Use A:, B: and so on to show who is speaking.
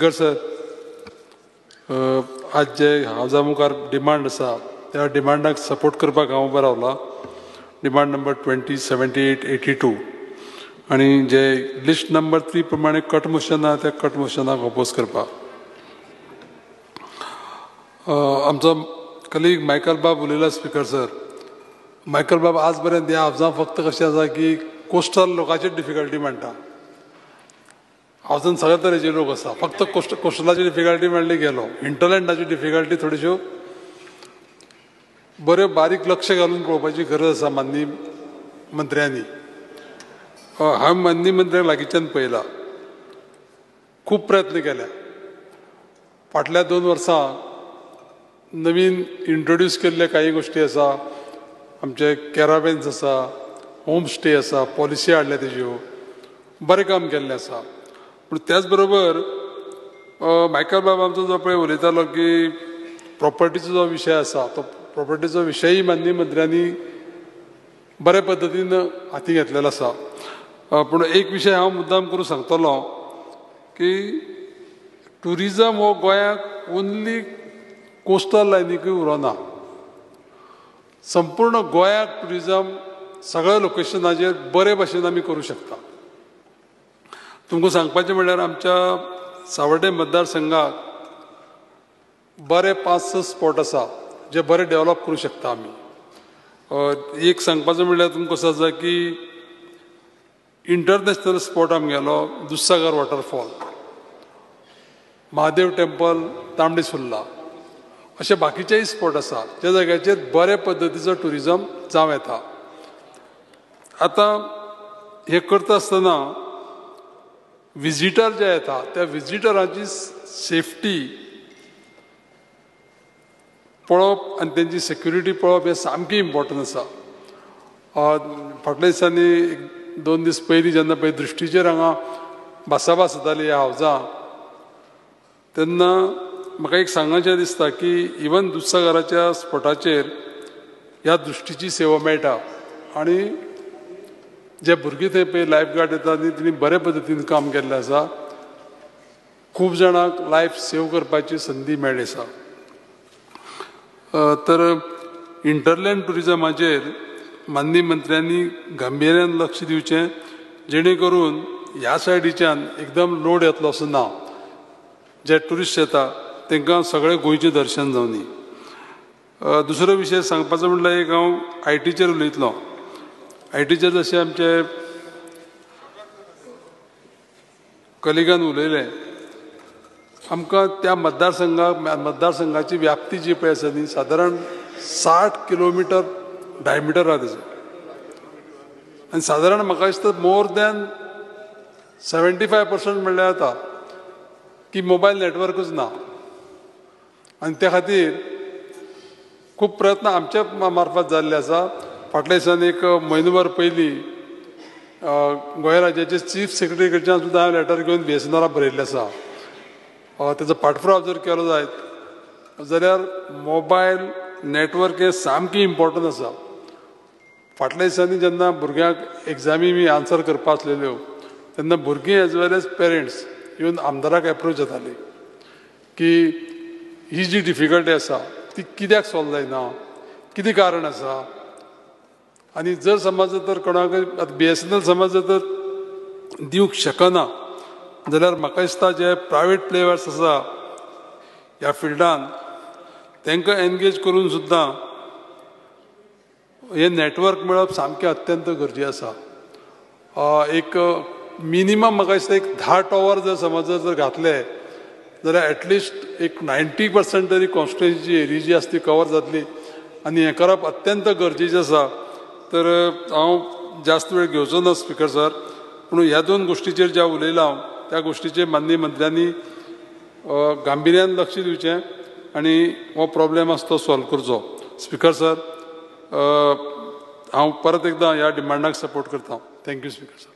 A: Speaker sir, आज जे हावजा मुखार डिमांड आसा त्या डिमांडाक सपोर्ट करपाक हांव उबो रावला. डिमांड नंबर 207882 आणि जे लिस्ट नंबर 3 प्रमाणे कट मोशन आहा त्या कट मोशनाक ऑपोज करपाक. आमचो कलीग मायकल बाब उलयला स्पीकर सर. मायकल बाब आज पर्यंत ह्या हावजां फक्त कशें आसा की कोस्टल लोकांची डिफिकल्टी म्हणटा. हावजान सगळे तरेचे लोक आसा, फक्त कोस्टलाची डिफिकल्टी म्हणली गेलो. इंटरलँडाची डिफिकल्टी थोड्योश्यो बऱ्यो बारीक लक्ष घालून पळोवपाची गरज आसा माननीय मंत्र्यांनी. हांवें माननीय मंत्र्याक लागींच्यान पळयला, खूब प्रयत्न केल्या. फाटल्या 2 वर्सां नवीन इंट्रोड्यूस केल्ले काही गोश्टी आसा, आमचे कॅरावेन्स आसा, होम स्टे आसा, पॉलिसी हाडल्या तेज्यो, बरें काम केल्लें आसा. पूण त्याच बरोबर मायकल बाब आमचो जो पळय उलयतालो की प्रॉपर्टीचो जो विशय आसा तो प्रॉपर्टीचो विशयय माननीय मंत्र्यांनी बऱ्या पद्दतीन हाती घेतलेलो आसा. पूण एक विशय हांव मुद्दाम करून सांगतलो की ट्युरिजम हो गोंयाक ओन्ली कोस्टल लायनीकूय उरोना. संपूर्ण गोंयाक ट्युरिजम सगळ्या लोकेशनाचेर बरे भशेन आमी करूं शकता. तुमकां सांगपाचें म्हणल्यार आमच्या सावर्डे मतदारसंघाक बरे 5-6 स्पॉट आसा जे बरे डेवलप करूं शकता आमी. एक सांगपाचो म्हणल्यार तुमकां कसो आसा की इंटरनॅशनल स्पॉट आमगेलो दुधसागर वॉटरफॉल, महादेव टेंपल, तांबडी सुर्ला, अशे बाकीचेय स्पॉट आसा ज्या जाग्याचेर बरे पद्दतीचो ट्युरिजम जावं येता. आतां हे करता आसतना विजिटर जे येता त्या विजिटरांची सेफ्टी पळोवप आनी तेंची सेक्युरिटी पळोवप हें सामकें इम्पॉर्टंट आसा. फाटल्या दिसांनी 2 दीस पयलीं जेन्ना पळय दृश्टीचेर हांगा भासाभास जाताली ह्या हावजां, तेन्ना म्हाका एक सांगचें दिसता की इवन दुधसागराच्या स्पॉटाचेर ह्या दृश्टीची सेवा मेळटा आनी जे भुरगे थंय पळय लायफ गार्ड येता न्ही तेणी बरे पद्दतीन काम केल्लें आसा. खूब जाणांक लायफ सेव करपाची संदी मेळ्ळी आसा. तर इंटरलँड ट्युरिजमाचेर माननीय मंत्र्यांनी गांभिर्यान लक्ष दिवचें जेणे करून ह्या सायडीच्यान एकदम लोड येतलो असो ना. जे ट्युरिस्ट येता तांकां सगळें गोंयचें दर्शन जावनी. दुसरो विशय सांगपाचो म्हणल्यार एक हांव आयटीचेर उलयतलो. आयटीचेर जशें आमचे कलिगान उलयलें, आमकां त्या मतदारसंघाची व्याप्ती जी पळय आसा न्ही सादारण 60 किलोमिटर डायमिटर आहा तेजो. आनी सादारण म्हाका दिसता मोर दॅन 75% म्हणल्यार जाता की मोबायल नेटवर्कूच ना. आनी त्या खातीर खूब प्रयत्न आमच्या मार्फत जाल्ले आसा. फाटल्या दिसांनी एक म्हयनोभर पयलीं गोंय राज्याचे चीफ सेक्रेटरी कडच्यान सुद्दां हांवें लेटर घेवन BSNL बरयल्लें आसा. तेजो पाठपुराव जर केलो जायत जाल्यार मोबायल नेटवर्क हें सामकें इम्पॉर्टंट आसा. फाटल्या दिसांनी जेन्ना भुरग्यांक एग्जामी बी आन्सर करपा आसलेल्यो तेन्ना भुरगीं एज वेल एज पेरंट्स येवन आमदाराक एप्रोच जातालीं की ही जी डिफिकल्टी आसा ती कित्याक सॉल्व जायना, कितें कारण आसा. आनी जर समज तर कोणाक BSNL समज जर दिवंक शकना जाल्यार म्हाका दिसता जे प्रायवेट प्लेयर्स आसा ह्या फिल्डान तांकां एनगेज करून सुद्दां हे नेटवर्क मेळप सामकें अत्यंत गरजेचें आसा. एक मिनिमम म्हाका दिसता एक 10 टॉवर जर समज जर घातले जाल्यार एटलिस्ट एक 90% तरी कॉन्स्टिट्युएन्सीची एरिया जी आसा ती कवर जातली. आनी हें करप अत्यंत गरजेचें आसा. तर हांव जास्त वेळ घेवचो ना स्पीकर सर, पूण ह्या 2 गोश्टीचेर ज्या उलयलां त्या गोश्टीचेर माननीय मंत्र्यांनी गांभिर्यान लक्ष दिवचें आनी हो प्रॉब्लेम आसा तो सॉल्व करचो. स्पीकर सर, हांव परत एकदां ह्या डिमांडाक सपोर्ट करता. Thank you speaker sir.